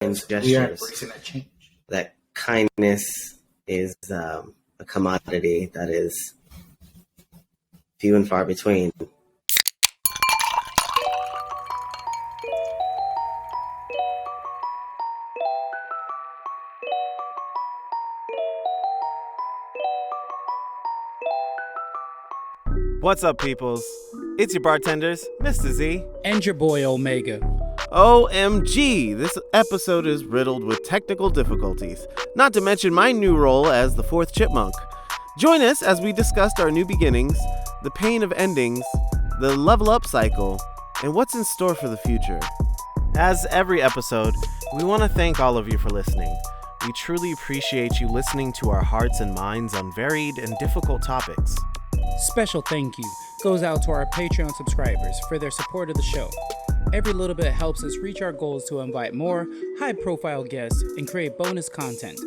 gestures. We are embracing that change. That kindness is a commodity that is few and far between. What's up, peoples? It's your bartenders, Mr. Z. And your boy, Omega. OMG, this episode is riddled with technical difficulties, not to mention my new role as the fourth chipmunk. Join us as we discussed our new beginnings, the pain of endings, the level up cycle, and what's in store for the future. As every episode, we want to thank all of you for listening. We truly appreciate you listening to our hearts and minds on varied and difficult topics. Special thank you goes out to our Patreon subscribers for their support of the show. Every little bit helps us reach our goals to invite more high-profile guests and create bonus content.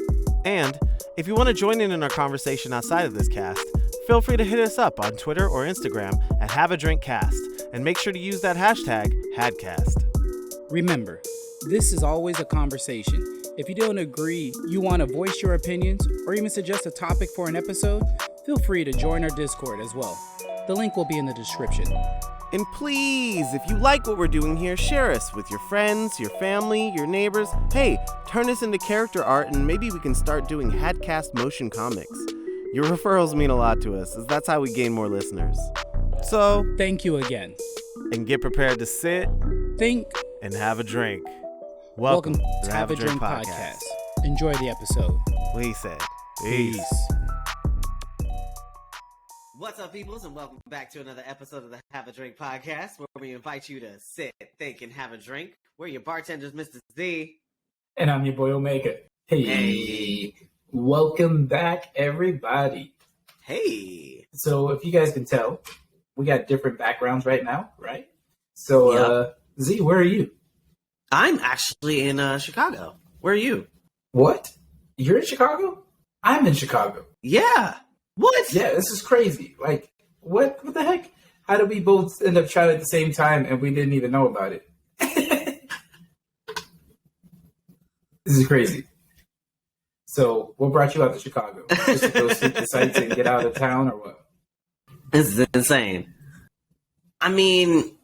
And if you want to join in our conversation outside of this cast, feel free to hit us up on Twitter or Instagram at HaveADrinkCast, and make sure to use that hashtag HADcast. Remember, this is always a conversation. If you don't agree, you want to voice your opinions, or even suggest a topic for an episode, feel free to join our Discord as well. The link will be in the description. And please, if you like what we're doing here, share us with your friends, your family, your neighbors. Hey, turn us into character art and maybe we can start doing HADcast motion comics. Your referrals mean a lot to us, as that's how we gain more listeners. So, thank you again. And get prepared to sit, think, and have a drink. Welcome to Have a Drink Podcast. Enjoy the episode. We said peace. What's up, peoples, and welcome back to another episode of the Have a Drink Podcast, where we invite you to sit, think, and have a drink. We're your bartenders, Mr. Z. And I'm your boy, Omega. Hey. Welcome back, everybody. Hey. So, if you guys can tell, we got different backgrounds right now, right? So, Z, where are you? I'm actually in Chicago. Where are you? What? You're in Chicago? I'm in Chicago. Yeah. What? Yeah, this is crazy. Like, what the heck? How did we both end up shouting at the same time and we didn't even know about it? This is crazy. So, what brought you out to Chicago? Just to go see the sights and get out of town, or what? This is insane. I mean,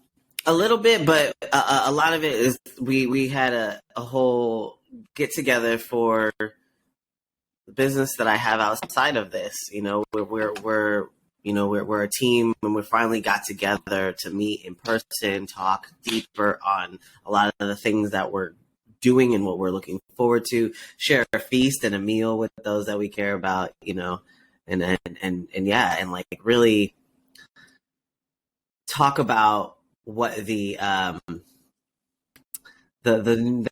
a little bit, but a lot of it is we had a whole get together for the business that I have outside of this. You know, we're a team, and we finally got together to meet in person, talk deeper on a lot of the things that we're doing and what we're looking forward to, share a feast and a meal with those that we care about, you know, and like really talk about what the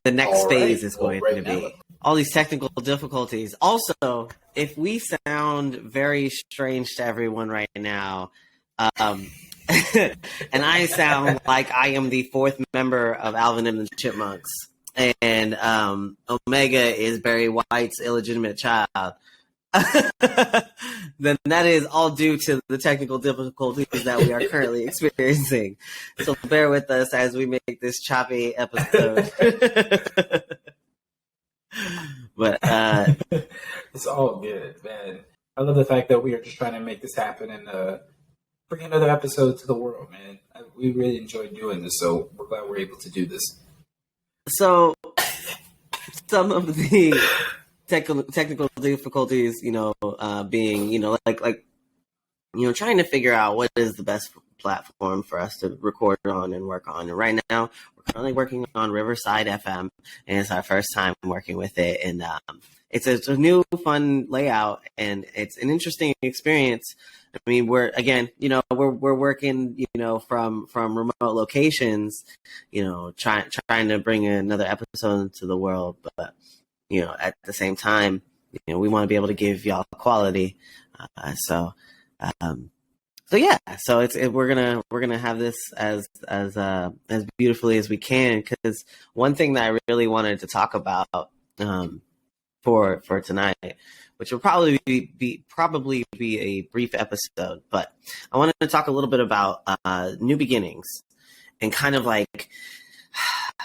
next phase is going to be. All these technical difficulties. Also, if we sound very strange to everyone right now, and I sound like I am the fourth member of Alvin and the Chipmunks, and Omega is Barry White's illegitimate child, then that is all due to the technical difficulties that we are currently experiencing. So bear with us as we make this choppy episode. But it's all good, man. I love the fact that we are just trying to make this happen and bring another episode to the world, man. We really enjoyed doing this, so we're glad we're able to do this. So some of the technical difficulties, you know, being, you know, like you know, trying to figure out what is the best platform for us to record on and work on. And right now, we're currently working on Riverside FM, and it's our first time working with it. And it's a new, fun layout, and it's an interesting experience. I mean, we're working, you know, from remote locations, you know, trying to bring another episode into the world, but you know, at the same time, you know, we want to be able to give y'all quality. So we're gonna have this as beautifully as we can, because one thing that I really wanted to talk about for tonight, which will probably be a brief episode, but I wanted to talk a little bit about new beginnings and kind of like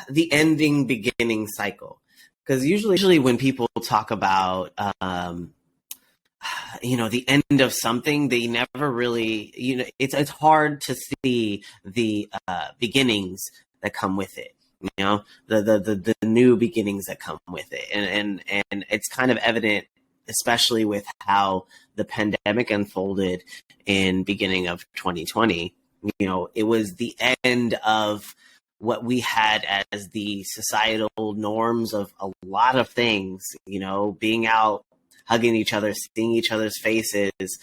the ending beginning cycle. because usually when people talk about the end of something, they never really, it's hard to see the beginnings that come with it, the new beginnings that come with it. And it's kind of evident, especially with how the pandemic unfolded in beginning of 2020. It was the end of what we had as the societal norms of a lot of things, being out, hugging each other, seeing each other's faces,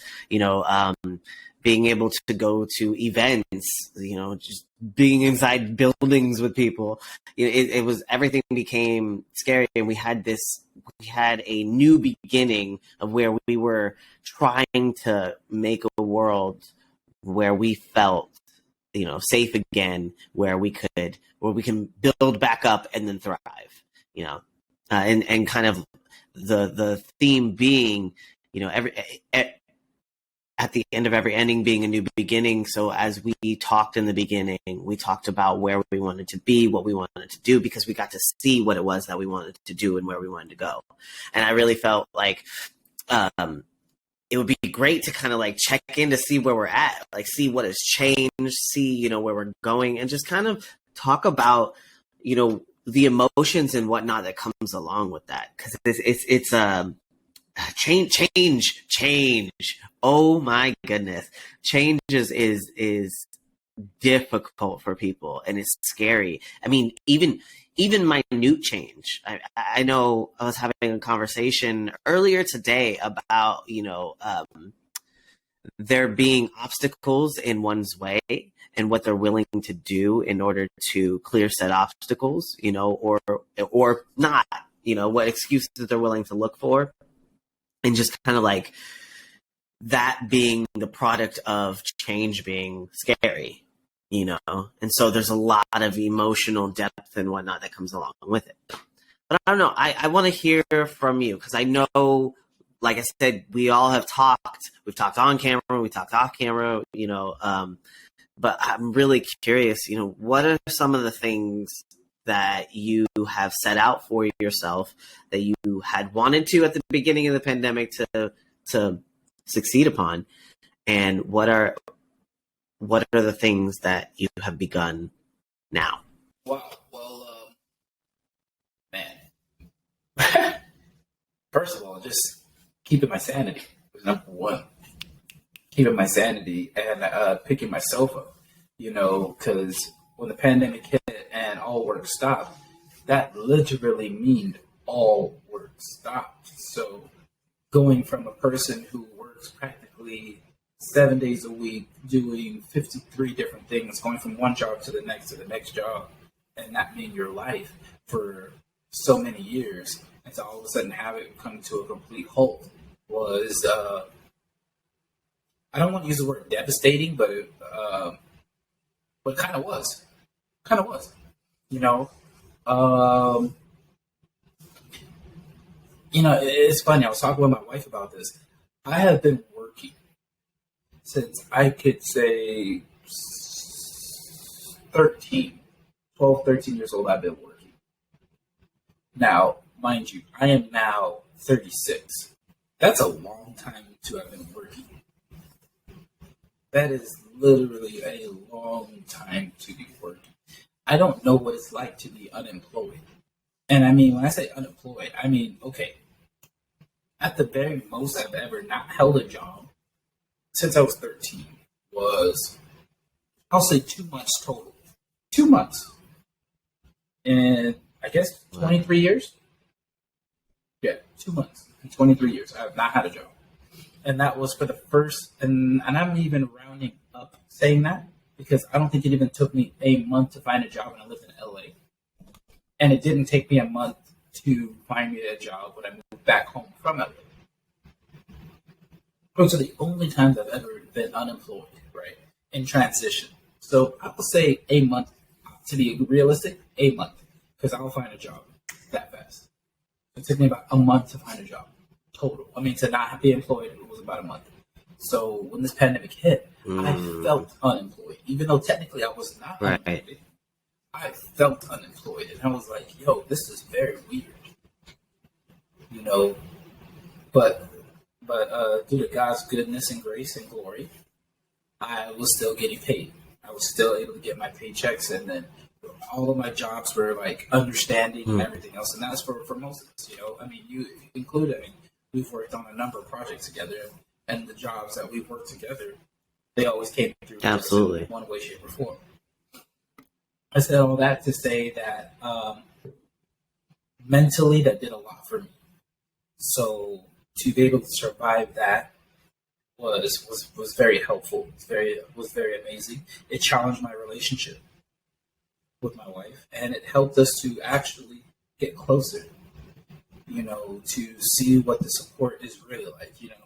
being able to go to events, just being inside buildings with people. It was, everything became scary, and we had a new beginning of where we were trying to make a world where we felt, safe again, where we can build back up and then thrive, and kind of the theme being, at the end of every ending being a new beginning. So as we talked in the beginning, we talked about where we wanted to be, what we wanted to do, because we got to see what it was that we wanted to do and where we wanted to go. And I really felt like it would be great to kind of like check in to see where we're at, like see what has changed, see, where we're going, and just kind of talk about, the emotions and whatnot that comes along with that. Cause it's change. Oh my goodness. Change is difficult for people, and it's scary. I mean, even minute change. I know I was having a conversation earlier today about, there being obstacles in one's way and what they're willing to do in order to clear said obstacles, or not, what excuses they're willing to look for. And just kind of like that being the product of change being scary, and so there's a lot of emotional depth and whatnot that comes along with it. But I don't know. I want to hear from you, because I know, like I said, we all have talked. We've talked on camera. We talked off camera. But I'm really curious. What are some of the things that you have set out for yourself that you had wanted to at the beginning of the pandemic to succeed upon, and what are the things that you have begun now? Wow. Well, man. First of all, just keeping my sanity was number one. Keeping my sanity and picking myself up, because when the pandemic hit and all work stopped, that literally means all work stopped. So going from a person who works practically 7 days a week, doing 53 different things, going from one job to the next job, and that being your life for so many years, and to all of a sudden have it come to a complete halt was, I don't want to use the word devastating, but it kind of was. It's funny. I was talking with my wife about this. I have been working since I could say 12, 13 years old. I've been working. Now, mind you, I am now 36. That's a long time to have been working. That is literally a long time to be working. I don't know what it's like to be unemployed. And I mean, when I say unemployed, I mean, okay, at the very most I've ever not held a job since I was 13 was, I'll say 2 months total. 2 months. And I guess 23 years? Yeah, 2 months in 23 years. I have not had a job. And that was for the first, and I'm even rounding up saying that, because I don't think it even took me a month to find a job when I lived in LA. And it didn't take me a month to find me a job when I moved back home from LA. Those are the only times I've ever been unemployed, right? In transition. So I will say a month, to be realistic, a month, because I'll find a job that fast. It took me about a month to find a job total. I mean, to not be employed, it was about a month. So when this pandemic hit, I felt unemployed, even though technically I was not unemployed. I felt unemployed, and I was like, yo, this is very weird. know, but due to God's goodness and grace and glory, I was still getting paid. I was still able to get my paychecks, and then all of my jobs were like understanding and everything else. And that's for most of us, you know. I mean, you include, I mean, we've worked on a number of projects together, and the jobs that we've worked together, they always came through Absolutely. in one way, shape, or form. I said all that to say that mentally, that did a lot for me. So to be able to survive that was very helpful. Was very amazing. It challenged my relationship with my wife, and it helped us to actually get closer. You know, to see what the support is really like. You know,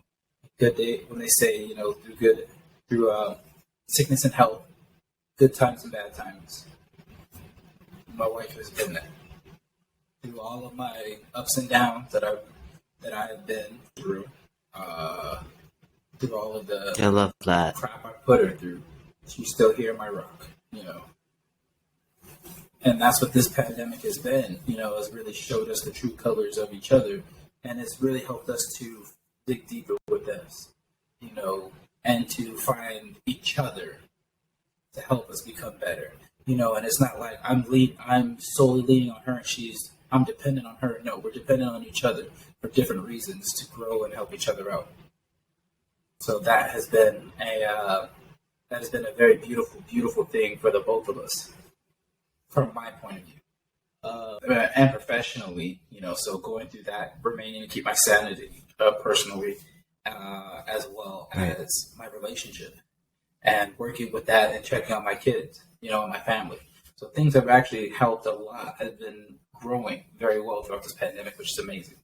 good day when they say, you know, through sickness and health, good times and bad times. My wife has been there through all of my ups and downs that I've been through. Through all of the I love that crap I put her through, she's still here, my rock. You know, and that's what this pandemic has been. You know, it's really showed us the true colors of each other, and it's really helped us to dig deeper with us. You know, and to find each other to help us become better. You know, and it's not like I'm solely leaning on her and I'm dependent on her. No, we're dependent on each other for different reasons to grow and help each other out. So that has been a very beautiful, beautiful thing for the both of us, from my point of view, and professionally. You know, so going through that, remaining to keep my sanity personally, as well as my relationship, and working with that and checking on my kids, you know, and my family. So things have actually helped a lot. I've been growing very well throughout this pandemic, which is amazing.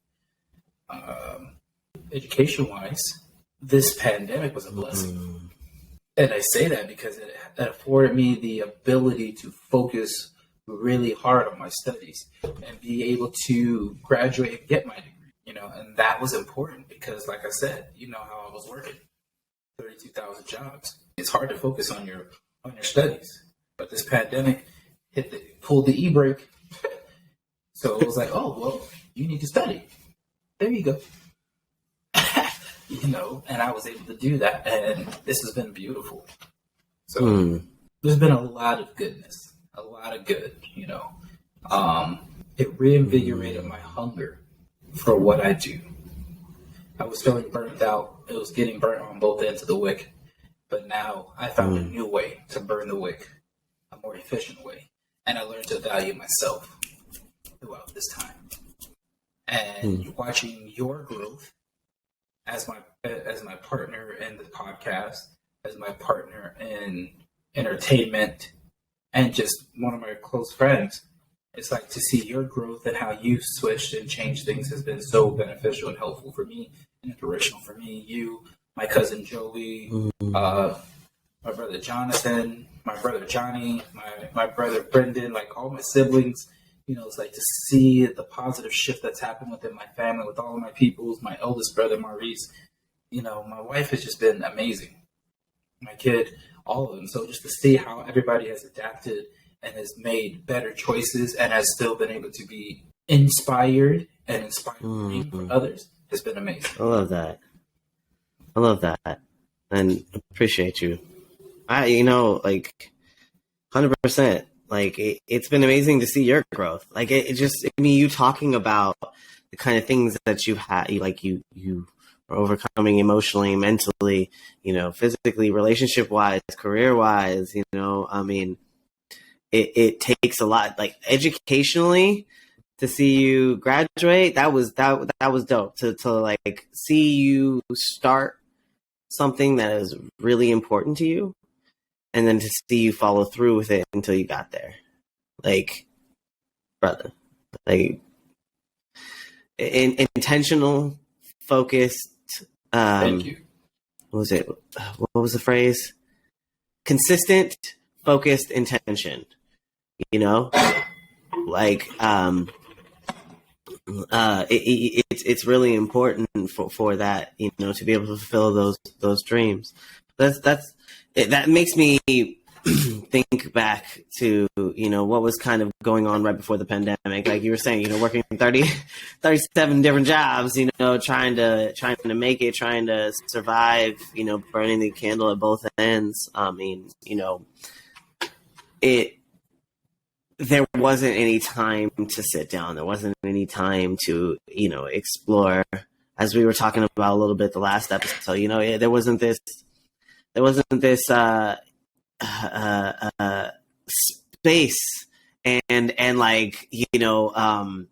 Education-wise, this pandemic was a blessing. And I say that because it afforded me the ability to focus really hard on my studies and be able to graduate and get my degree, you know, and that was important because, like I said, you know how I was working, 32,000 jobs. It's hard to focus on your studies, but this pandemic pulled the e-brake. So it was like, oh, well, you need to study. There you go. You know, and I was able to do that, and this has been beautiful. So there's been a lot of goodness, a lot of good, you know. It reinvigorated my hunger for what I do. I was feeling burnt out. It was getting burnt on both ends of the wick. But now I found a new way to burn the wick, a more efficient way. And I learned to value myself throughout this time. And watching your growth as my partner in the podcast, as my partner in entertainment, and just one of my close friends, it's like to see your growth and how you've switched and changed things has been so beneficial and helpful for me, and inspirational for me, you, my cousin Joey, my brother Jonathan, my brother Johnny, my brother Brendan, like all my siblings. You know, it's like to see the positive shift that's happened within my family, with all of my peoples, my eldest brother, Maurice. You know, my wife has just been amazing. My kid, all of them. So just to see how everybody has adapted and has made better choices and has still been able to be inspired and inspiring for others has been amazing. I love that. And appreciate you. You know, like 100%. Like it's been amazing to see your growth. Like you talking about the kind of things that you've had, you are overcoming emotionally, mentally, you know, physically, relationship wise, career wise, you know, I mean, it takes a lot, like educationally, to see you graduate. That was dope to like see you start something that is really important to you. And then to see you follow through with it until you got there. Like, brother. Like, intentional, focused. Thank you. What was it? What was the phrase? Consistent, focused intention. You know? Like, it's really important for that, you know, to be able to fulfill those dreams. That makes me think back to, what was kind of going on right before the pandemic, like you were saying, working 37 different jobs, trying to make it, trying to survive, burning the candle at both ends. I mean, there wasn't any time to sit down. There wasn't any time to, explore, as we were talking about a little bit the last episode, there wasn't this space and like, I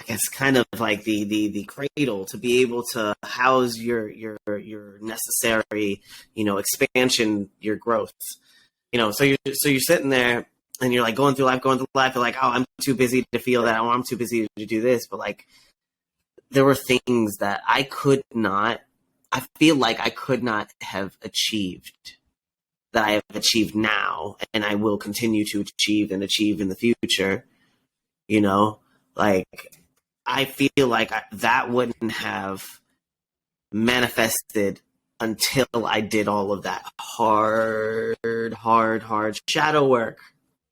guess kind of like the cradle to be able to house your necessary, expansion, your growth, so you're sitting there and you're like going through life, you're like, oh, I'm too busy to feel that, oh, I'm too busy to do this. But like, there were things that I feel like I could not have achieved that I have achieved now, and I will continue to achieve in the future. Like, I feel like that wouldn't have manifested until I did all of that hard shadow work.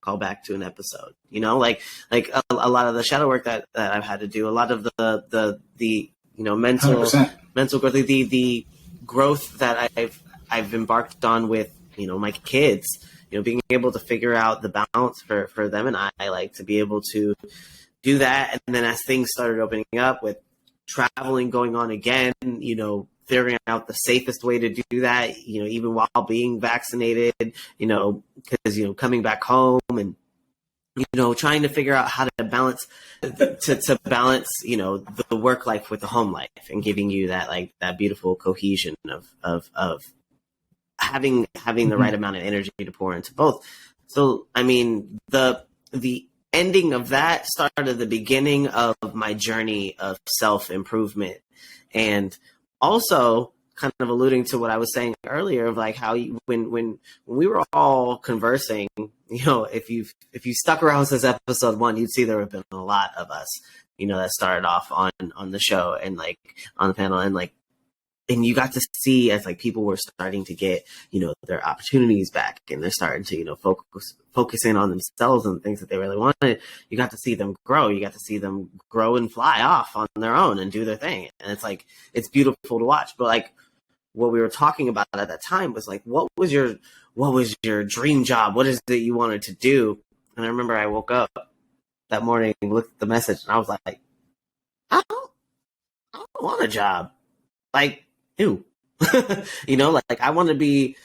Call back to an episode, like a lot of the shadow work that I've had to do, a lot of the mental 100%. growth, the growth that I've embarked on with, my kids, being able to figure out the balance for them and I like to be able to do that. And then as things started opening up with traveling going on again, figuring out the safest way to do that, even while being vaccinated, because, coming back home and, trying to figure out how to balance, to balance, the work life with the home life and giving you that, like, that beautiful cohesion of having the right amount of energy to pour into both. So, I mean, the ending of that started the beginning of my journey of self-improvement, and also kind of alluding to what I was saying earlier of like how when we were all conversing, if you stuck around since episode 1, you'd see there have been a lot of us, that started off on the show and like on the panel, and like, and you got to see as like people were starting to get, their opportunities back, and they're starting to, focus in on themselves and things that they really wanted. You got to see them grow. You got to see them grow and fly off on their own and do their thing. And it's like, it's beautiful to watch. But like what we were talking about at that time was like, what was your dream job? What is it you wanted to do? And I remember I woke up that morning and looked at the message and I was like, I don't want a job. Like, ew. Like I want to be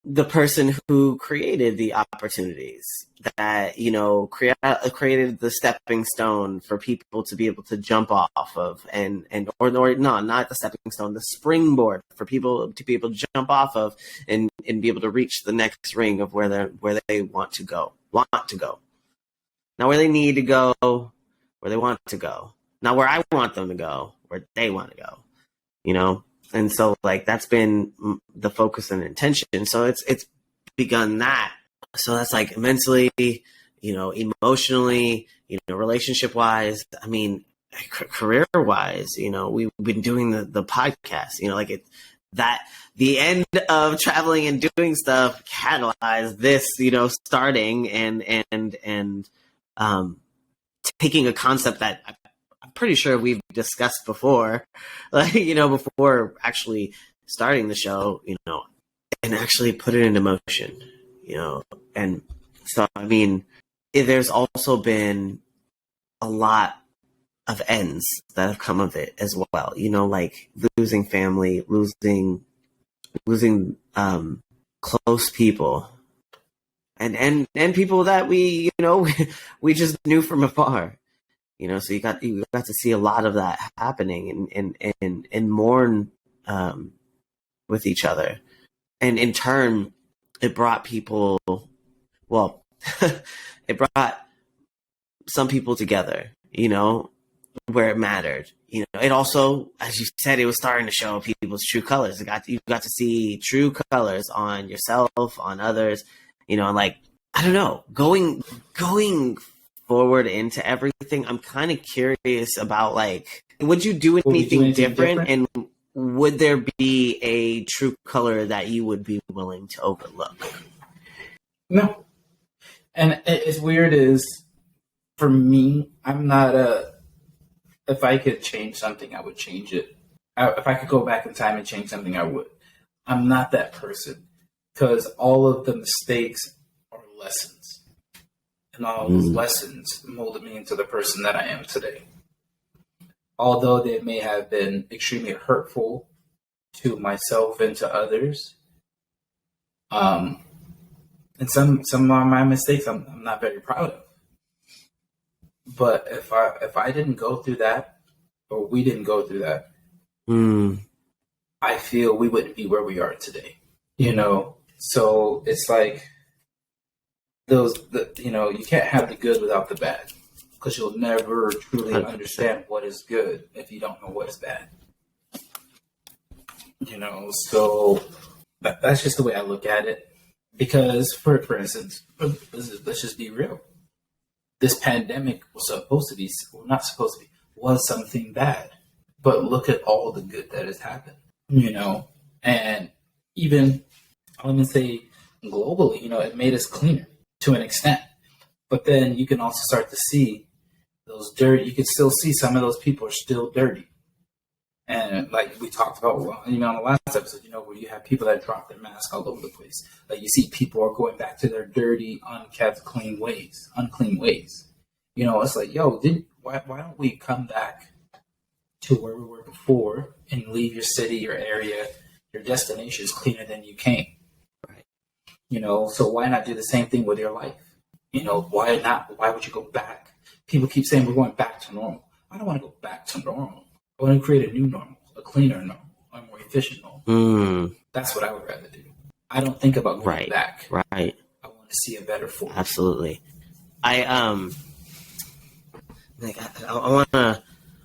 the person who created the opportunities that, created the stepping stone for people to be able to jump off of or no, not the stepping stone, the springboard for people to be able to jump off of and be able to reach the next ring of where they want to go. Not where they need to go, where they want to go. Not where I want them to go, where they want to go, And so like, that's been the focus and intention. So it's begun that. So that's like mentally, emotionally, relationship wise, I mean, career wise, we've been doing the podcast, like the end of traveling and doing stuff catalyzed this, starting and taking a concept that I'm pretty sure we've discussed before, like, before actually starting the show, and actually put it into motion, and so, I mean, there's also been a lot of ends that have come of it as well, like losing family, losing close people and people that we, we just knew from afar. So you got to see a lot of that happening and mourn with each other. And in turn, it brought people, well, it brought some people together, where it mattered. It also, as you said, it was starting to show people's true colors. You got to see true colors on yourself, on others, and like, I don't know, going forward into everything, I'm kind of curious about like, would you do anything different? And would there be a true color that you would be willing to overlook? No. And it's weird is, for me, I'm not if I could change something, I would change it. If I could go back in time and change something, I would. I'm not that person, because all of the mistakes are lessons. And all those lessons molded me into the person that I am today. Although they may have been extremely hurtful to myself and to others, and some of my mistakes I'm not very proud of. But if I didn't go through that, or we didn't go through that, I feel we wouldn't be where we are today. So it's like you can't have the good without the bad, because you'll never truly 100%. understand what is good if you don't know what is bad. So that's just the way I look at it. Because, for instance, let's just be real. This pandemic was was something bad. But look at all the good that has happened, And even, I'll even say globally, it made us cleaner to an extent. But then you can also start to see those dirty, you can still see some of those people are still dirty. And like we talked about, on the last episode, where you have people that drop their mask all over the place. Like you see people are going back to their dirty, unkept, unclean ways. It's like, why don't we come back to where we were before and leave your city, your area, your destination is cleaner than you came. Right. So why not do the same thing with your life? Why not? Why would you go back? People keep saying we're going back to normal. I don't want to go back to normal. I want to create a new normal, a cleaner normal, a more efficient normal. That's what I would rather do. I don't think about going back. Right. I want to see a better form. Absolutely. I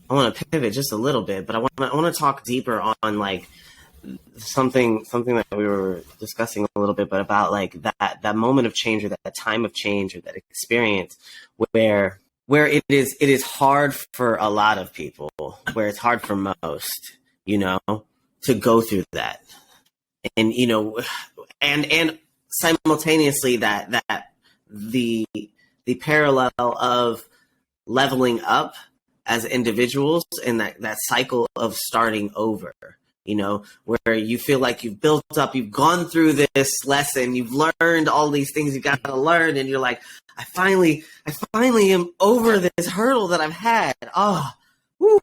want to pivot just a little bit, but I want to talk deeper on like something that we were discussing a little bit, but about like that moment of change, or that time of change, or that experience where it is hard for a lot of people, where it's hard for most, to go through that. And, and simultaneously that the parallel of leveling up as individuals, and that cycle of starting over, where you feel like you've built up, you've gone through this lesson, you've learned all these things you got to learn, and you're like, I finally am over this hurdle that I've had. Oh, woo,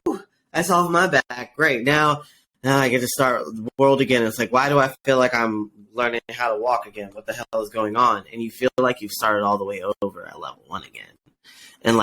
that's off my back. Great. Now I get to start the world again. It's like, why do I feel like I'm learning how to walk again? What the hell is going on? And you feel like you've started all the way over at level 1 again. And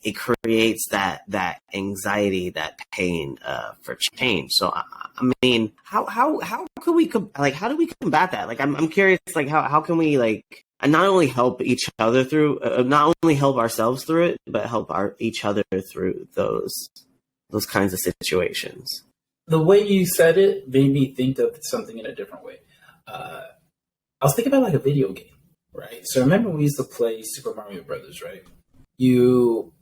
it creates that anxiety, that pain for change. So I mean, how could we how do we combat that? Like I'm curious, like how can we not only help each other through, not only help ourselves through it, but help each other through those kinds of situations. The way you said it made me think of something in a different way. I was thinking about like a video game, right? So remember we used to play Super Mario Brothers, right? You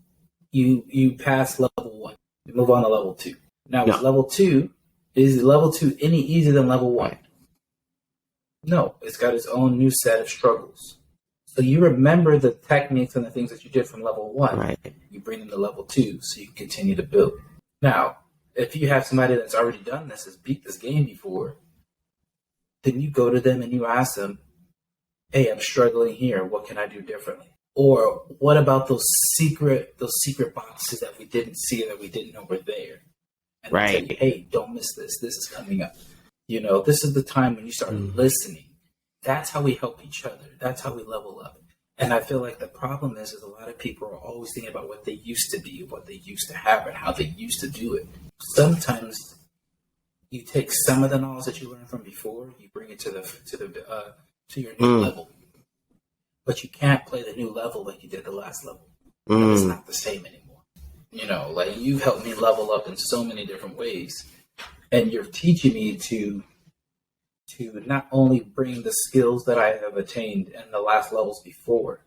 pass level 1, you move on to level 2. Now, with level 2, is level 2 any easier than level 1? Right. No, it's got its own new set of struggles. So you remember the techniques and the things that you did from level 1. Right. You bring them to level 2 so you can continue to build. Now, if you have somebody that's already done this, has beat this game before, then you go to them and you ask them, hey, I'm struggling here. What can I do differently? Or what about those secret boxes that we didn't see, that we didn't know were there? And right. Tell you, hey, don't miss this. This is coming up. This is the time when you start listening. That's how we help each other. That's how we level up. And I feel like the problem is a lot of people are always thinking about what they used to be, what they used to have, and how they used to do it. Sometimes you take some of the knowledge that you learned from before, you bring it to your new level. But you can't play the new level like you did the last level. It's not the same anymore. You've helped me level up in so many different ways. And you're teaching me to not only bring the skills that I have attained in the last levels before,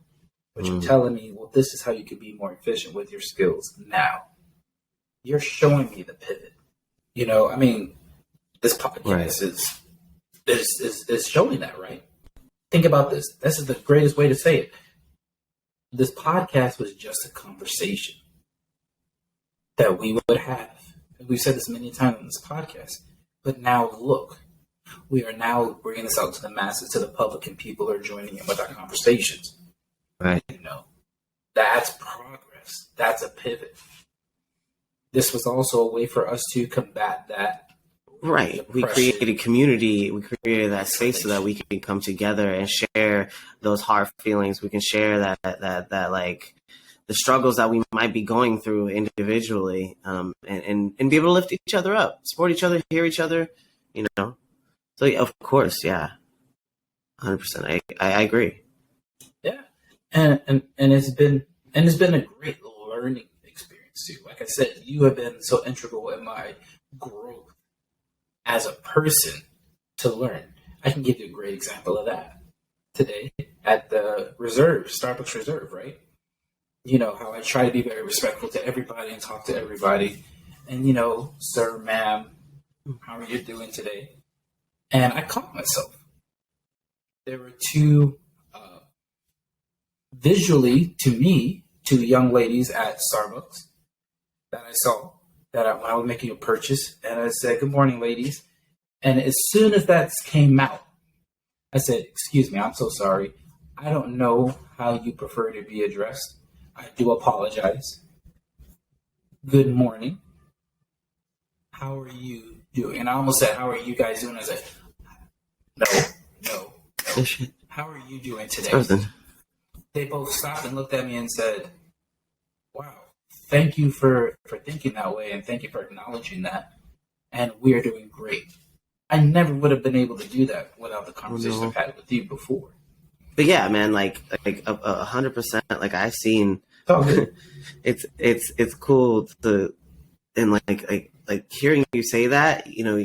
but you're telling me, well, this is how you can be more efficient with your skills now. You're showing me the pivot. This podcast is showing that, right? think about this. This is the greatest way to say it. This podcast was just a conversation that we would have. We've said this many times on this podcast. But now look, we are now bringing this out to the masses, to the public, and people are joining in with our conversations. Right. You know, that's progress. That's a pivot. This was also a way for us to combat that. Right. We created community. We created that space so that we can come together and share those hard feelings. We can share that like the struggles that we might be going through individually, and be able to lift each other up, support each other, hear each other, you know? So yeah, of course. Yeah. 100%. I agree. Yeah. And it's been a great learning experience too. Like I said, you have been so integral in my growth as a person to learn. I can give you a great example of that today at the Reserve, Starbucks Reserve, right? You know, how I try to be very respectful to everybody and talk to everybody. And, you know, sir, ma'am, how are you doing today? And I caught myself. There were two, visually to me, two young ladies at Starbucks that I saw when I was making a purchase. And I said, "Good morning, ladies." And as soon as that came out, I said, "Excuse me, I'm so sorry. I don't know how you prefer to be addressed. I do apologize. Good morning. How are you doing?" And I almost said, "How are you guys doing?" I said, no. How are you doing today? They both stopped and looked at me and said, "Wow, thank you for thinking that way, and thank you for acknowledging that. And we are doing great." I never would have been able to do that without the conversation I've had with you before. But yeah, man, like 100%. Like I've seen, it's cool to, and like hearing you say that, you know,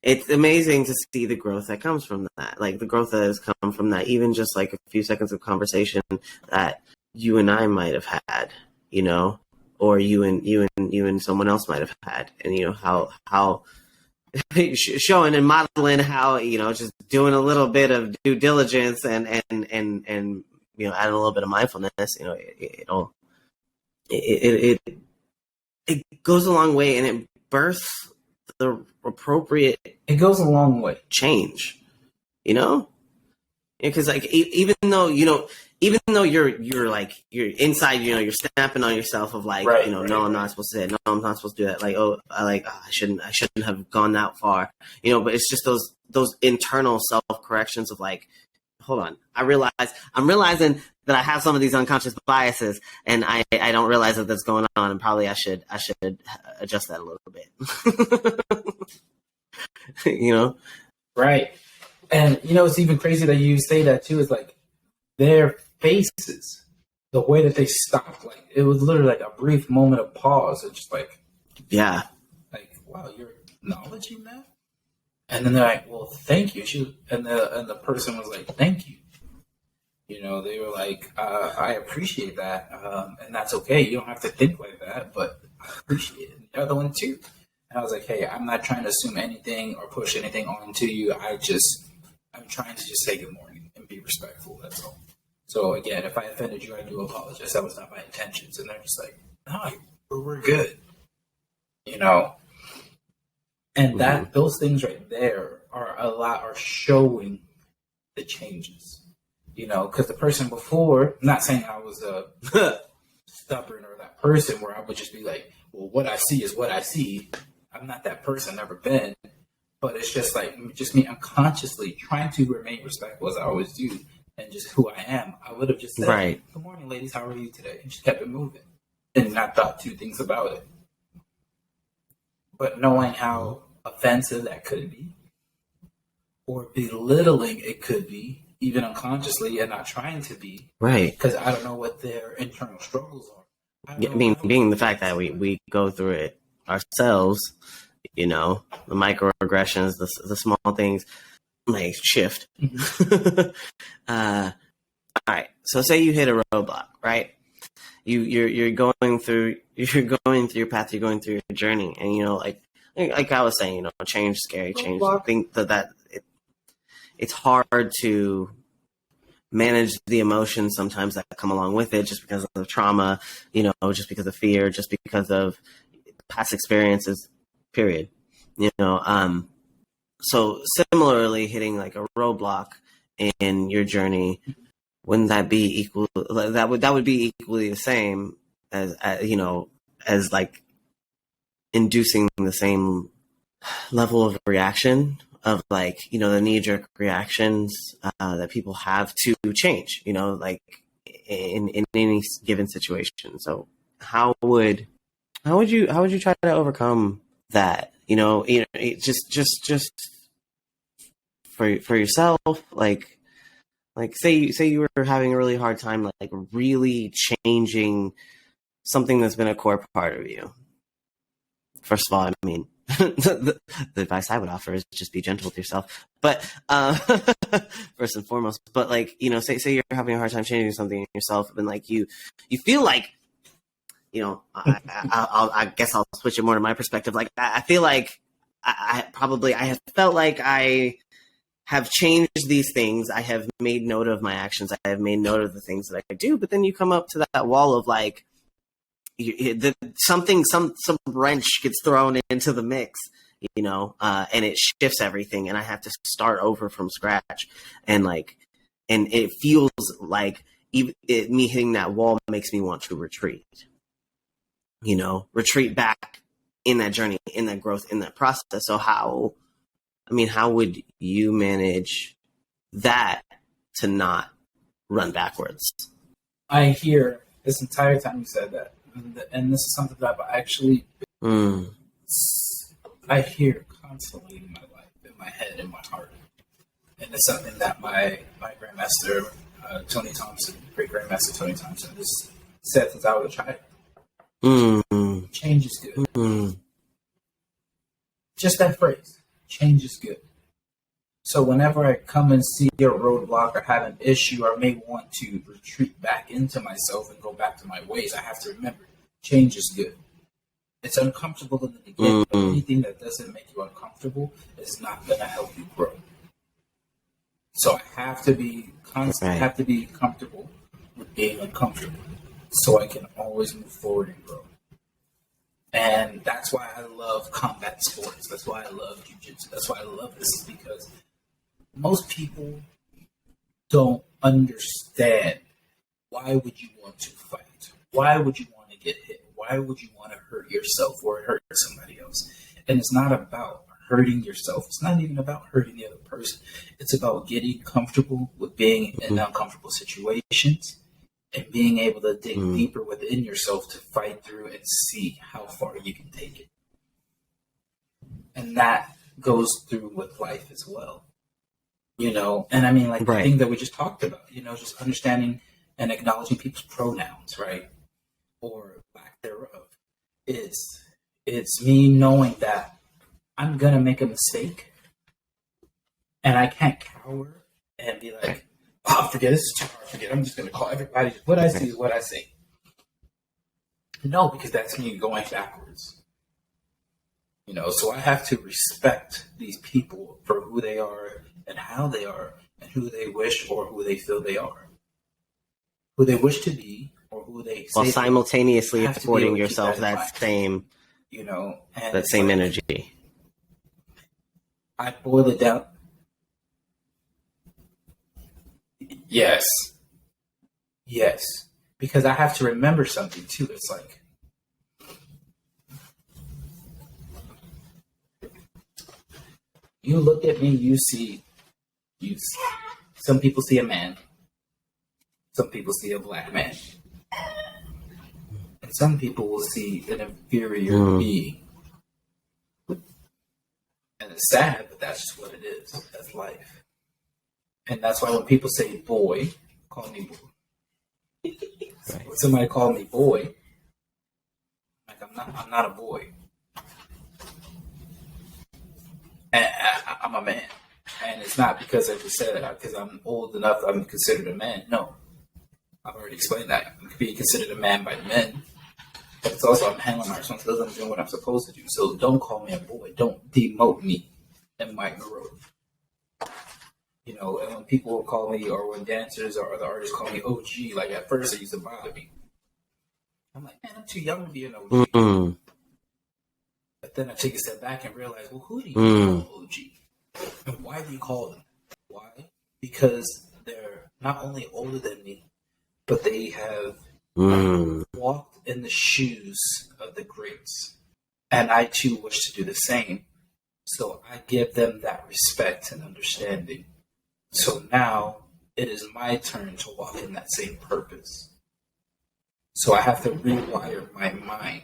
it's amazing to see the growth that comes from that. Like the growth that has come from that, even just like a few seconds of conversation that you and I might have had, you know, or you and someone else might have had, and you know how showing and modeling how, you know, just doing a little bit of due diligence and you know, adding a little bit of mindfulness, you know, it goes a long way, and it births the appropriate. It goes a long way. Change, you know, because like even though you're like you're inside, you know, you're snapping on yourself of like, right, you know, no, I'm not supposed to say it. No, I'm not supposed to do that. Like, I shouldn't have gone that far, you know. But it's just those internal self corrections of like, hold on, I'm realizing that I have some of these unconscious biases, and I don't realize that that's going on, and probably I should adjust that a little bit. You know, right? And you know, it's even crazy that you say that too. Is like their faces, the way that they stopped, like it was literally like a brief moment of pause. It's just like, yeah, like, wow, you're acknowledging that. And then they're like, "Well, thank you." And the person was like, "Thank you." You know, they were like, "I appreciate that, and that's okay. You don't have to think like that, but I appreciate it." And the other one too. And I was like, "Hey, I'm not trying to assume anything or push anything onto you. I'm trying to just say good morning and be respectful. That's all." So again, if I offended you, I do apologize. That was not my intentions. And they're just like, "No, we're good." You know. And that those things right there are showing the changes, you know, because the person before, I'm not saying I was stubborn or that person where I would just be like, "Well, what I see is what I see." I'm not that person, never been, but it's just like, just me unconsciously trying to remain respectful as I always do, and just who I am. I would have just said, right, "Good morning, ladies. How are you today?" And just kept it moving and not thought two things about it. But knowing how offensive that could be, or belittling it could be, even unconsciously, and not trying to be, right? Because I don't know what their internal struggles are. I mean, being the fact that we go through it ourselves, you know, the microaggressions, the small things may shift. Mm-hmm. All right. So say you hit a roadblock, right? You're going through your path, you're going through your journey, and you know, like I was saying, you know, change is scary. Change, I think that it's hard to manage the emotions sometimes that come along with it, just because of the trauma, just because of fear, just because of past experiences, period. So similarly, hitting like a roadblock in your journey, wouldn't that be equal? That would be equally the same as as like inducing the same level of reaction of like, the knee-jerk reactions that people have to change, like in any given situation. So how would you try to overcome that? Just for yourself, like say you were having a really hard time, like really changing something that's been a core part of you. First of all, I mean, the advice I would offer is just be gentle with yourself. But first and foremost, but like, say you're having a hard time changing something in yourself, and like you feel like, I guess I'll switch it more to my perspective. Like I feel like I have felt like I have changed these things. I have made note of my actions. I have made note of the things that I do. But then you come up to that wall of like, some wrench gets thrown into the mix, and it shifts everything, and I have to start over from scratch, and it feels like me hitting that wall makes me want to retreat, retreat back in that journey, in that growth, in that process. So how would you manage that to not run backwards? I hear this entire time you said that. And this is something that I actually I hear constantly in my life, in my head, in my heart, and it's something that my grandmaster Tony Thompson, great grandmaster Tony Thompson, has said since I was a child. Change is good. Just that phrase, change is good. So whenever I come and see a roadblock or have an issue or may want to retreat back into myself and go back to my ways, I have to remember, change is good. It's uncomfortable in the beginning, but anything that doesn't make you uncomfortable is not going to help you grow. So I have to be have to be comfortable with being uncomfortable so I can always move forward and grow. And that's why I love combat sports. That's why I love jiu-jitsu. That's why I love this, because most people don't understand, why would you want to fight? Why would you want to get hit? Why would you want to hurt yourself or hurt somebody else? And it's not about hurting yourself. It's not even about hurting the other person. It's about getting comfortable with being in uncomfortable situations and being able to dig deeper within yourself to fight through and see how far you can take it. And that goes through with life as well. And I mean, like the thing that we just talked about, just understanding and acknowledging people's pronouns, right? Or lack thereof. It's me knowing that I'm going to make a mistake and I can't cower and be like, oh, forget this is too hard, forget. I'm just going to call everybody. What I see is what I say. No, because that's me going backwards. So I have to respect these people for who they are and how they are and who they wish or who they feel they are. Who they wish to be or who they say. While simultaneously affording yourself that same, and that same energy. I boil it down. Yes. Because I have to remember something too. It's like, you look at me, some people see a man, some people see a black man, and some people will see an inferior being. And it's sad, but that's just what it is. That's life. And that's why when people say boy, call me boy. When somebody call me boy, like I'm not a boy. And I'm a man. And it's not because I just said it, because I'm old enough I'm considered a man. No. I've already explained that. I'm being considered a man by men. But it's also I'm handling my responsibilities. I'm doing what I'm supposed to do. So don't call me a boy. Don't demote me in my growth. You know, and when people will call me, or when dancers or other artists call me OG, like at first it used to bother me. I'm like, man, I'm too young to be an OG. Mm. But then I take a step back and realize, well, who do you call OG? And why do you call them? Why? Because they're not only older than me, but they have walked in the shoes of the greats. And I too wish to do the same. So I give them that respect and understanding. So now it is my turn to walk in that same purpose. So I have to rewire my mind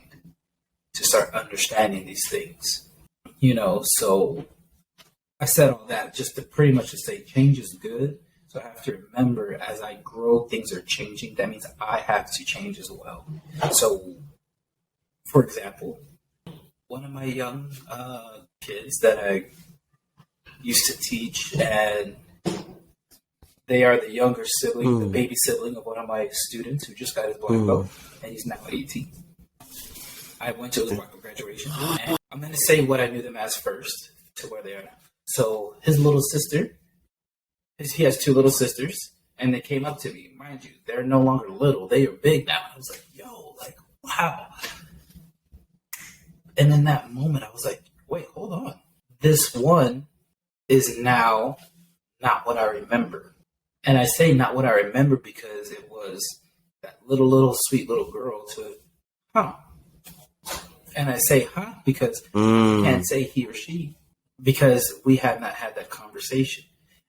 to start understanding these things. You know, so I said all that just to pretty much to say change is good. So I have to remember as I grow, things are changing. That means I have to change as well. So, for example, one of my young kids that I used to teach, and they are the younger sibling, the baby sibling of one of my students who just got his black belt, and he's now 18. I went to his graduation, and I'm going to say what I knew them as first to where they are now. So his little sister, he has two little sisters, and they came up to me. Mind you, they're no longer little. They are big now. I was like, yo, like, wow. And in that moment, I was like, wait, hold on. This one is now not what I remember. And I say not what I remember because it was that little sweet little girl to, And I say, because I can't say he or she because we have not had that conversation.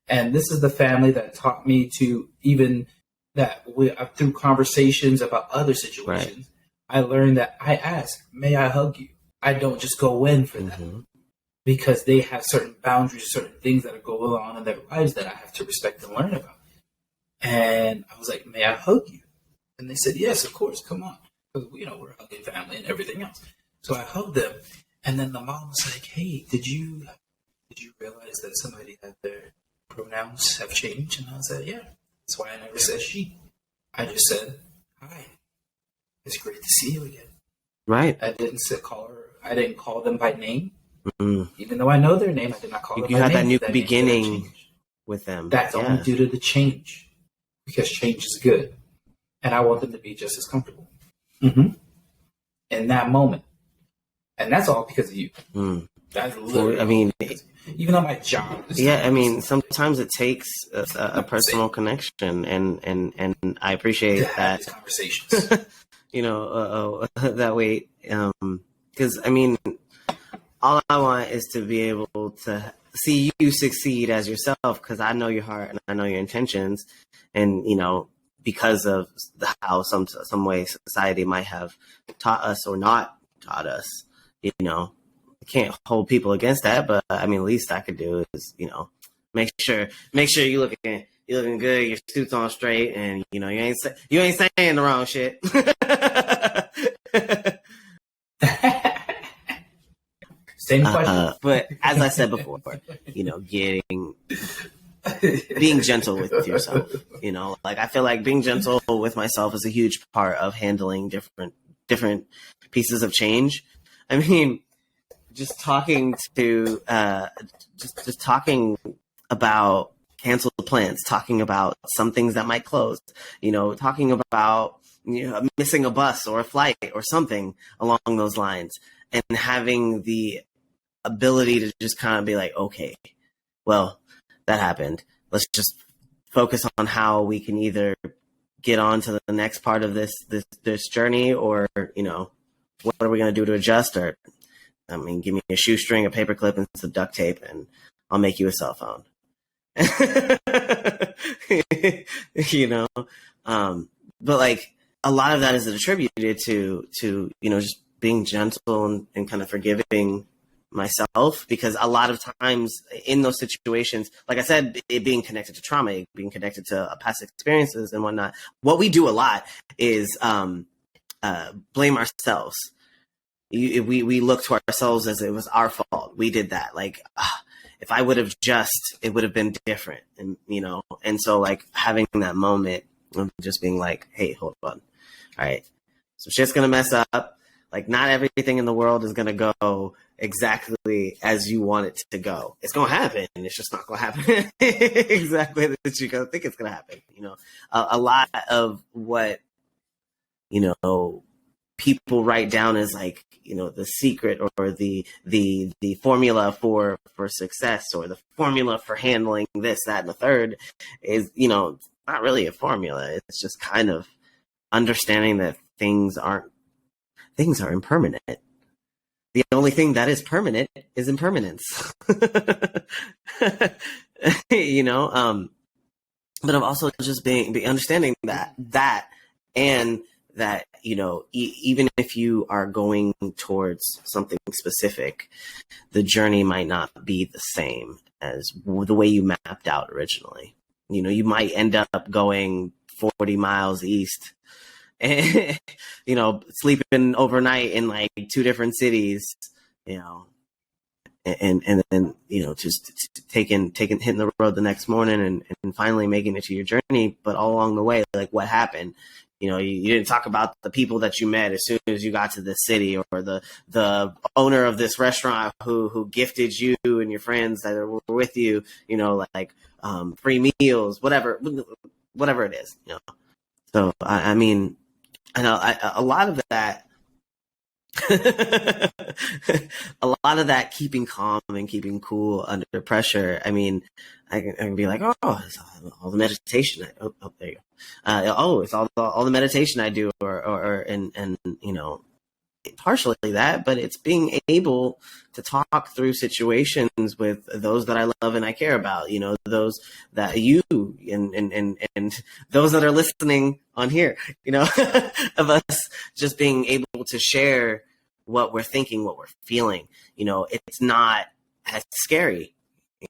And this is the family that taught me to even that through conversations about other situations, I learned that I ask, may I hug you? I don't just go in for that because they have certain boundaries, certain things that are going on in their lives that I have to respect and learn about. And I was like, may I hug you? And they said, yes, of course, come on. Because, you know, we're a hugging family and everything else. So I hugged them. And then the mom was like, hey, did you realize that somebody had their pronouns have changed? And I said, yeah. That's why I never said she. I just said, hi. It's great to see you again. Right. I didn't I didn't call them by name. Even though I know their name, I did not call them by name. You had that new beginning with them. That's only due to the change. Because change is good. And I want them to be just as comfortable. In that moment. And that's all because of you. That's literally even though my job is sometimes it takes a personal connection, and I appreciate that. These conversations. That way, because all I want is to be able to see you succeed as yourself, because I know your heart and I know your intentions, and because of how some way society might have taught us or not taught us, I can't hold people against that, but at least I could do is make sure you looking good, your suit's on straight, and you ain't saying the wrong shit. Same question. But as I said before, being gentle with yourself, I feel like being gentle with myself is a huge part of handling different pieces of change. Just talking about canceled plans, talking about some things that might close, talking about missing a bus or a flight or something along those lines, and having the ability to just kind of be like, okay, well, that happened. Let's just focus on how we can either get on to the next part of this journey, or what are we going to do to adjust, or give me a shoestring, a paperclip, and some duct tape, and I'll make you a cell phone. But like a lot of that is attributed to just being gentle and kind of forgiving myself, because a lot of times in those situations, like I said, it being connected to trauma, being connected to past experiences and whatnot, what we do a lot is blame ourselves. We look to ourselves as it was our fault. We did that. Like, if I would have it would have been different. And, and so like having that moment of just being like, hey, hold on. All right. Some shit's going to mess up. Like, not everything in the world is going to go exactly as you want it to go. It's going to happen. It's just not going to happen exactly that you're going to think it's going to happen. A lot of what, people write down as like, the secret or the formula for success, or the formula for handling this, that, and the third is, not really a formula. It's just kind of understanding that things are impermanent. The only thing that is permanent is impermanence. But I'm also just being understanding that and that, even if you are going towards something specific, the journey might not be the same as the way you mapped out originally. You might end up going 40 miles east and, sleeping overnight in like 2 different cities, and then, just hitting the road the next morning and finally making it to your journey. But all along the way, like, what happened? You didn't talk about the people that you met as soon as you got to the city, or the owner of this restaurant who gifted you and your friends that were with you, free meals, whatever it is, So, I mean, I know a lot of that, a lot of that keeping calm and keeping cool under pressure. I mean, I can be like, oh, it's all the meditation. There you go. It's all the meditation I do, or partially that, but it's being able to talk through situations with those that I love and I care about, those that you and those that are listening on here, of us just being able to share what we're thinking, what we're feeling. It's not as scary,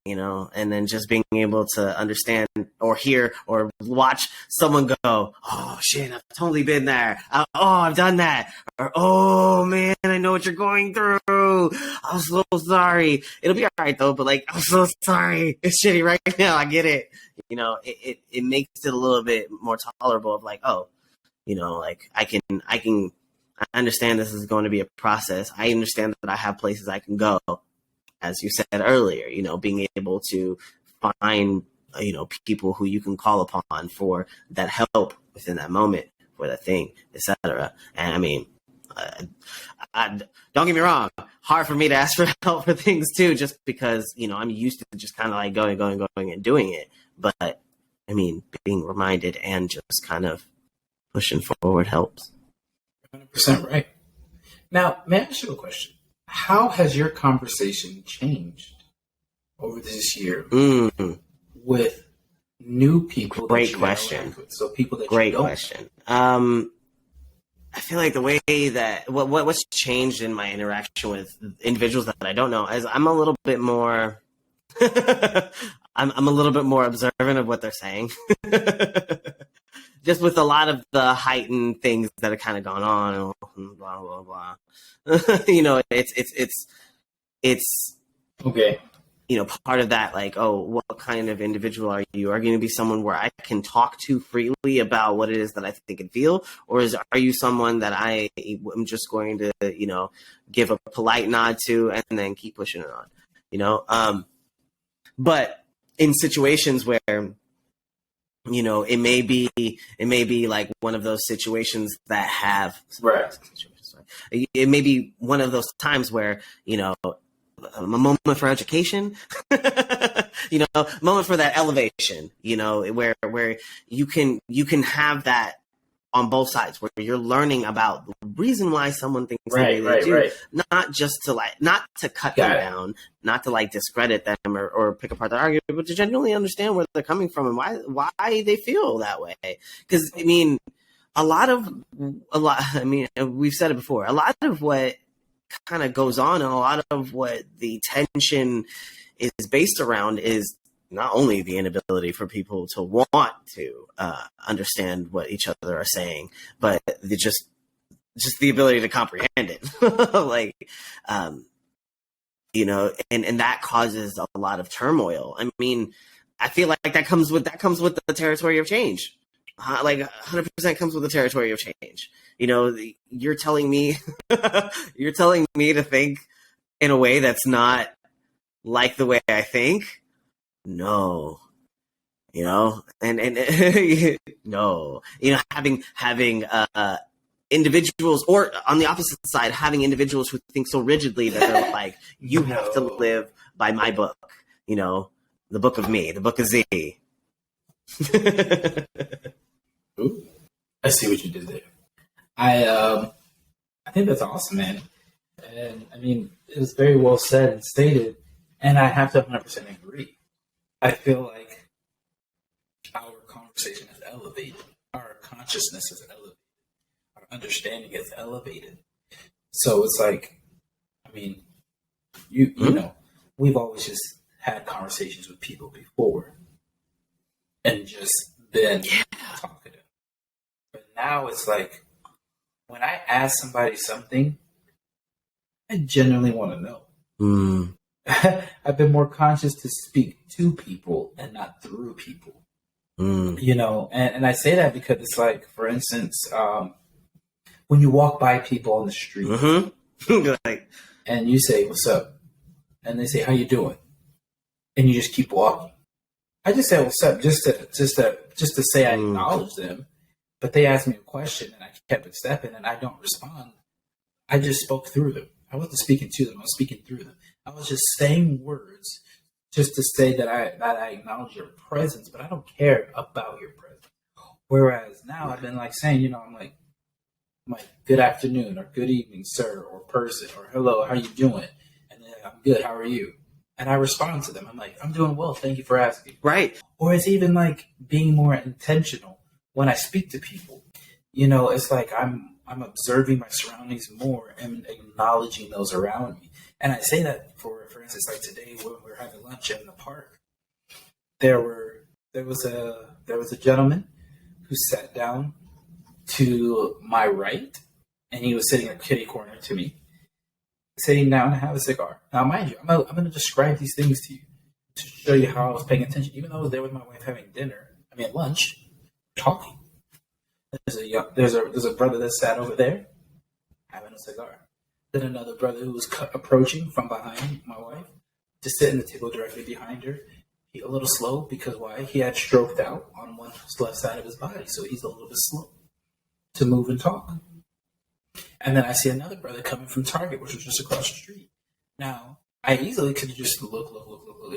and then just being able to understand or hear or watch someone go, oh shit, I've totally been there. I've done that. Or, oh man, I know what you're going through. I'm so sorry. It'll be all right though, but like, I'm so sorry. It's shitty right now. I get it. It makes it a little bit more tolerable of like, oh, like I understand this is going to be a process. I understand that I have places I can go. As you said earlier, being able to find, people who you can call upon for that help within that moment, for that thing, etc. And I mean, I don't get me wrong, hard for me to ask for help for things too, just because, I'm used to just kind of like going and doing it. But I mean, being reminded and just kind of pushing forward helps. 100% right. Now, may I ask you a question? How has your conversation changed over this year with new people? Great question. So people that Great you don't question. I feel like the way that what's changed in my interaction with individuals that I don't know is I'm a little bit more I'm a little bit more observant of what they're saying. Just with a lot of the heightened things that have kind of gone on, and blah blah blah. It's okay. Part of that, like, oh, what kind of individual are you? Are you going to be someone where I can talk to freely about what it is that I think and feel, or are you someone that I am just going to, give a polite nod to and then keep pushing it on, But in situations where, it may be like one of those situations that have right. It may be one of those times where, a moment for education, moment for that elevation, where you can have that on both sides, where you're learning about the reason why someone thinks the way they do, not just to not to cut them down, not to like discredit them or pick apart their argument, but to genuinely understand where they're coming from and why they feel that way. Because I mean, we've said it before, a lot of what kind of goes on and a lot of what the tension is based around is not only the inability for people to want to understand what each other are saying, but just the ability to comprehend it. And that causes a lot of turmoil. I mean, I feel like that comes with the territory of change. Like 100% comes with the territory of change. You're telling me to think in a way that's not like the way I think? No. You know, and no, you know, having individuals, or on the opposite side, having individuals who think so rigidly that they're like, you have to live by my book, you know, the book of me, the book of Z. Ooh, I see what you did there. I think that's awesome, man. And I mean, it was very well said and stated, and I have to 100% agree. I feel like our conversation is elevated, our consciousness is elevated, our understanding is elevated. So it's like, I mean, you know, we've always just had conversations with people before and just been talkative. But now it's like, when I ask somebody something, I genuinely want to know. I've been more conscious to speak to people and not through people. You know, and I say that because it's like, for instance, when you walk by people on the street and you say, "What's up?" and they say, "How you doing?" and you just keep walking. I just say, "What's up?" just to say I acknowledge them. But they asked me a question and I kept stepping and I don't respond. I just spoke through them. I wasn't speaking to them. I was speaking through them. I was just saying words just to say that I acknowledge your presence, but I don't care about your presence. Whereas now I've been like saying, you know, I'm like, good afternoon or good evening, sir, or person, or hello, how you doing? And then I'm good, how are you? And I respond to them. I'm like, I'm doing well, thank you for asking. Right. Or it's even like being more intentional when I speak to people. You know, it's like I'm observing my surroundings more and acknowledging those around me. And I say that for instance, like today when we were having lunch in the park, there was a gentleman who sat down to my right, and he was sitting at kitty corner to me, sitting down to have a cigar. Now, mind you, I'm going to describe these things to you to show you how I was paying attention, even though I was there with my wife having lunch, talking. There's a brother that sat over there having a cigar. Then another brother who was approaching from behind my wife to sit in the table directly behind her. He a little slow because why? He had stroked out on one left side of his body, so he's a little bit slow to move and talk. And then I see another brother coming from Target, which was just across the street. Now, I easily could just look,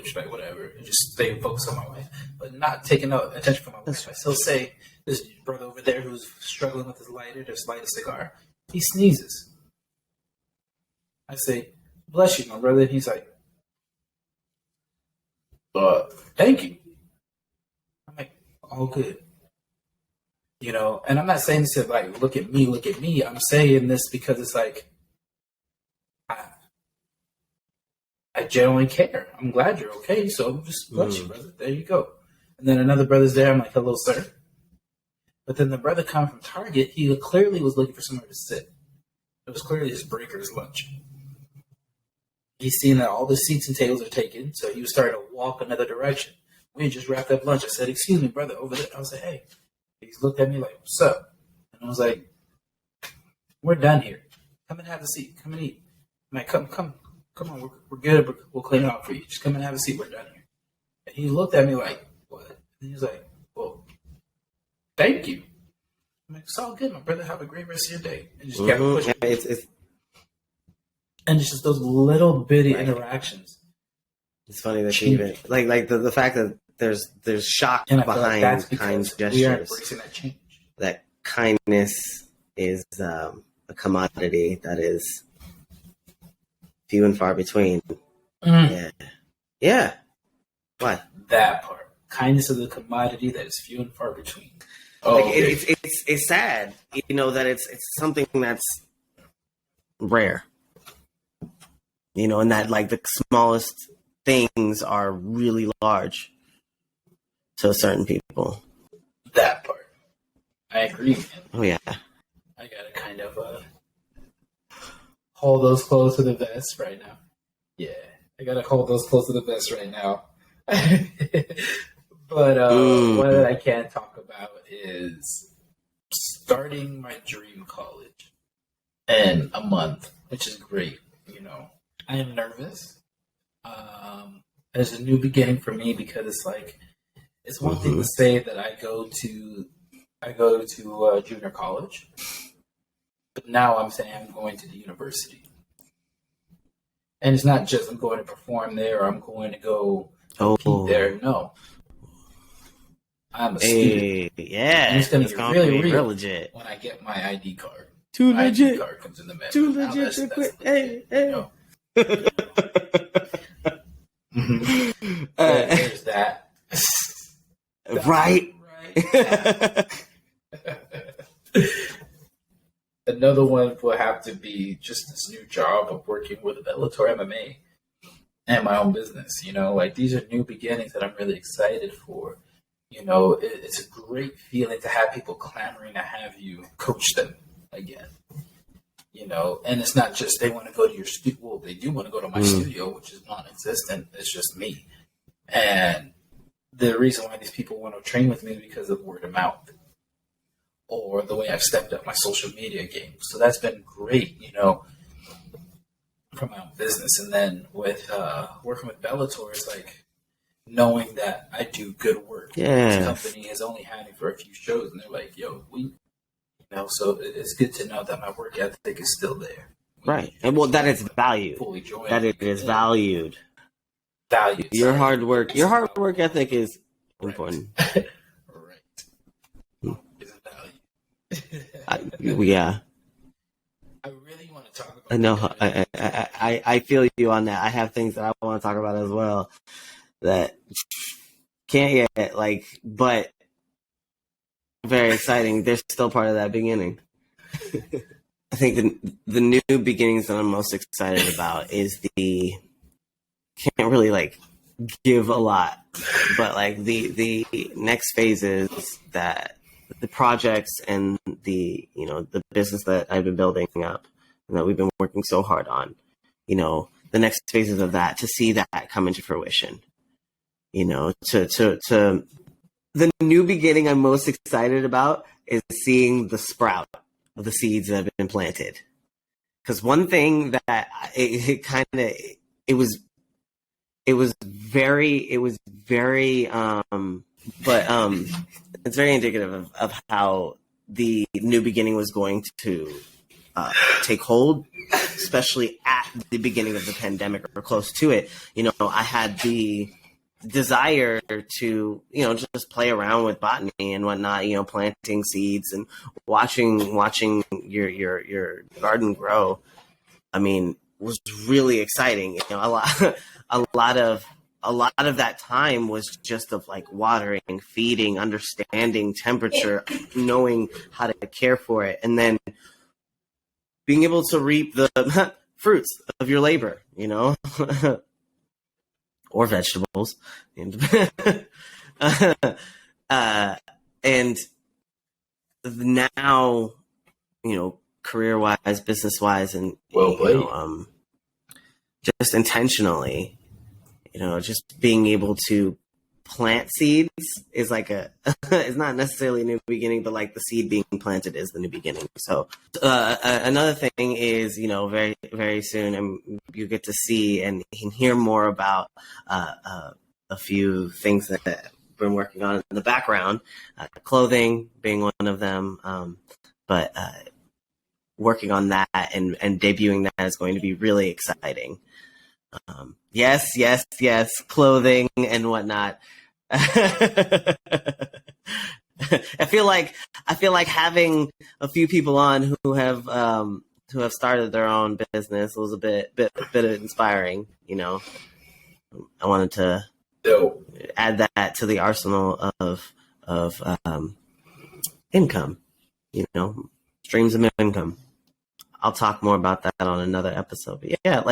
just like whatever, and just stay focused on my wife, but not taking no attention from my wife. I still say, this brother over there who's struggling with his lighter to light a cigar, he sneezes. I say, bless you, my brother. And he's like, thank you. I'm like, all good. You know, and I'm not saying this to like, look at me. I'm saying this because it's like, I genuinely care. I'm glad you're okay. So just bless you, brother. There you go. And then another brother's there. I'm like, hello, sir. But then the brother coming from Target, he clearly was looking for somewhere to sit. It was clearly his break or his lunch. He's seen that all the seats and tables are taken, so he was starting to walk another direction. We had just wrapped up lunch. I said, excuse me, brother, over there. I was like, hey. He's looked at me like, what's up? And I was like, we're done here. Come and have a seat. Come and eat. I'm like, come on. We're good. We'll clean it out for you. Just come and have a seat. We're done here. And he looked at me like, what? And he was like, well, thank you. I'm like, it's all good, my brother. Have a great rest of your day. And just kept pushing. And it's just those little bitty interactions. It's funny that you even like the fact that there's shock behind kind gestures. We are embracing that change. That kindness is a commodity that is few and far between. Yeah. What? That part. Kindness is a commodity that is few and far between. It's sad, you know, that it's something that's rare. You know, and that like the smallest things are really large to certain people. That part. I agree, man. Oh, yeah. I gotta kind of hold those close to the vest right now. Yeah, I gotta hold those close to the vest right now. But what I can talk about is starting my dream college in a month, which is great, you know. I am nervous. It's a new beginning for me because it's like it's one thing to say that I go to junior college, but now I'm saying I'm going to the university, and it's not just I'm going to perform there or I'm going to go compete there. No, I'm a student. Yeah, and it's going to be really real legit when I get my ID card. Too My legit. ID card comes in the mail. Too Now legit. that's Hey. you know. There's that. Right. Another one will have to be just this new job of working with Bellator MMA and my own business. Like these are new beginnings that I'm really excited for. It's a great feeling to have people clamoring to have you coach them again. And it's not just they want to go to your studio. Well, they do want to go to my studio, which is non-existent. It's just me. And the reason why these people want to train with me is because of word of mouth or the way I've stepped up my social media game. So that's been great, for my own business. And then with working with Bellator, it's like knowing that I do good work. Yeah. This company has only had me for a few shows, and they're like, yo, so it's good to know that my work ethic is still there. Right. And well, that it's valued. Fully join that it is valued. Valued. Your hard work ethic is important. Right. Is valued. Yeah. I really want to talk about. I know. I feel you on that. I have things that I want to talk about as well that can't yet, but very exciting. They're still part of that beginning. I think the new beginnings that I'm most excited about is can't really give a lot, but the next phases that the projects and the business that I've been building up and that we've been working so hard on, the next phases of that, to see that come into fruition, to the new beginning I'm most excited about is seeing the sprout of the seeds that have been planted. Because one thing that it was very it's very indicative of how the new beginning was going to take hold, especially at the beginning of the pandemic or close to it. I had the desire to just play around with botany and whatnot, planting seeds and watching your garden grow. I mean, was really exciting. A lot of that time was just of watering, feeding, understanding temperature, knowing how to care for it, and then being able to reap the fruits of your labor, or vegetables, and and now, career-wise, business-wise, and just intentionally, just being able to plant seeds is is not necessarily a new beginning, but the seed being planted is the new beginning. So another thing is, very, very soon you get to see and hear more about a few things that I've been working on in the background, clothing being one of them, but working on that and debuting that is going to be really exciting. Yes, clothing and whatnot. I feel like having a few people on who have started their own business was a bit inspiring. I wanted to add that to the arsenal of income. Streams of income. I'll talk more about that on another episode. But yeah,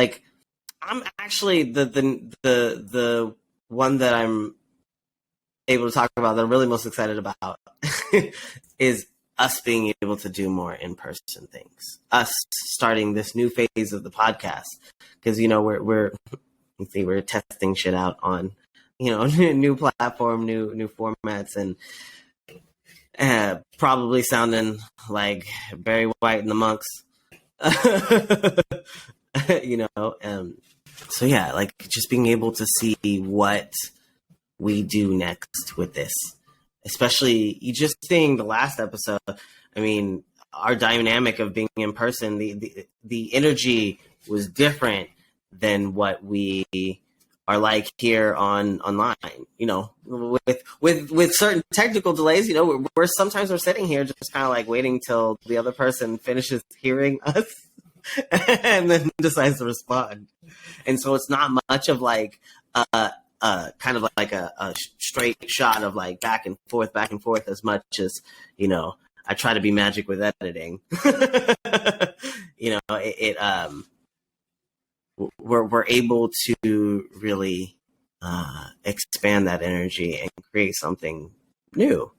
I'm actually the one that I'm able to talk about that I'm really most excited about is us being able to do more in-person things. Us starting this new phase of the podcast, because we're testing shit out on new platform, new formats, and probably sounding like Barry White and the Monks. you know. So yeah, like just being able to see what we do next with this, especially you just seeing the last episode. I mean, our dynamic of being in person, the energy was different than what we are like here online. You know, with certain technical delays, you know, we're sometimes sitting here just kind of like waiting till the other person finishes hearing us and then decides to respond. And so it's not much of like kind of like a straight shot of like back and forth as much as, you know, I try to be magic with editing. You know, we're able to really expand that energy and create something new.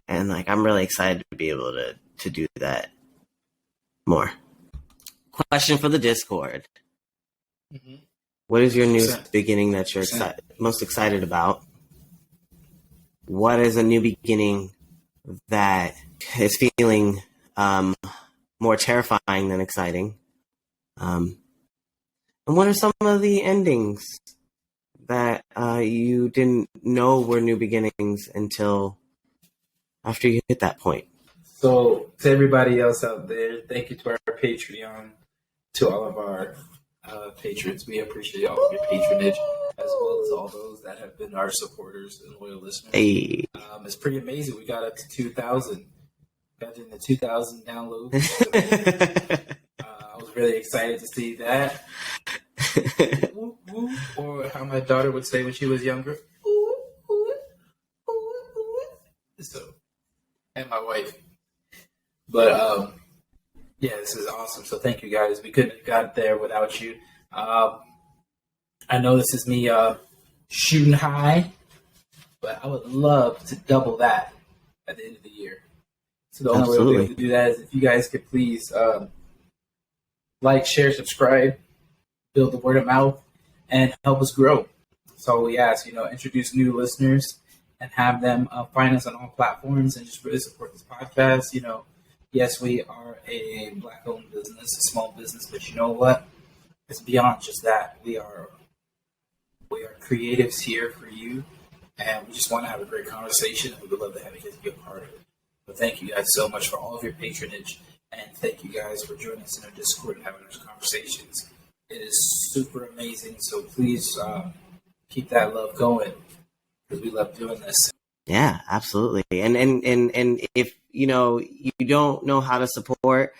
And like, I'm really excited to be able to do that more. Question for the Discord. Mm-hmm. What is your new beginning that you're most excited about? What is a new beginning that is feeling more terrifying than exciting? And what are some of the endings that you didn't know were new beginnings until after you hit that point? So, to everybody else out there, thank you to our Patreon, to all of our patrons. We appreciate all of your patronage, as well as all those that have been our supporters and loyal listeners. Hey. It's pretty amazing. We got up to 2,000. Got in the 2,000 downloads. I was really excited to see that. Woo, woo, or how my daughter would say when she was younger. Ooh, ooh, ooh, ooh. So, and my wife. But yeah, this is awesome. So thank you guys. We couldn't have got there without you. I know this is me shooting high, but I would love to double that at the end of the year. So the only way we'll be able to do that is if you guys could please like, share, subscribe, build the word of mouth, and help us grow. So we ask, you know, introduce new listeners and have them find us on all platforms and just really support this podcast. You know, yes, we are a Black-owned business, a small business, but you know what? It's beyond just that. We are creatives here for you, and we just want to have a great conversation, and we would love to have you guys be a part of it. But thank you guys so much for all of your patronage, and thank you guys for joining us in our Discord and having those conversations. It is super amazing, so please keep that love going, because we love doing this. Yeah, absolutely. And if you know you don't know how to support,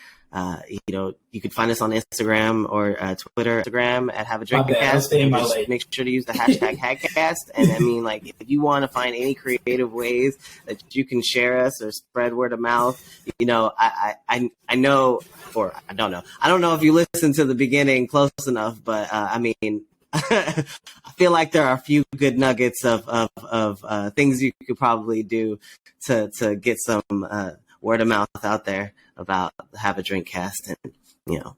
you know, you could find us on Instagram or Twitter. Instagram at Have a Drink Cast. Make sure to use the hashtag Hadcast. And I mean, like, if you want to find any creative ways that you can share us or spread word of mouth, you know, I know, or I don't know. I don't know if you listened to the beginning close enough, but I mean, I feel like there are a few good nuggets of things you could probably do to get some word of mouth out there about the Have a Drink Cast, and you know,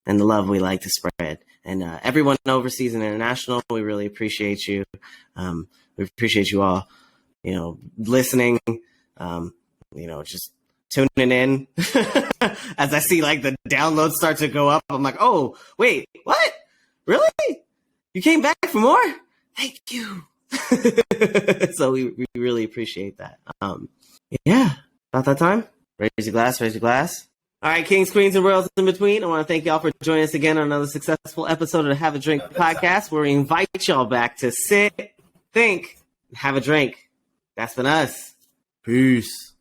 and the love we like to spread. And everyone overseas and international, we really appreciate you. We appreciate you all, you know, listening. You know, just tuning in. As I see like the downloads start to go up, I'm like, oh wait, what? Really? You came back for more? Thank you. So we really appreciate that. Yeah, about that time. Raise your glass, raise your glass. All right, kings, queens, and royals in between. I want to thank y'all for joining us again on another successful episode of the Have a Drink podcast, where we invite y'all back to sit, think, and have a drink. That's been us. Peace.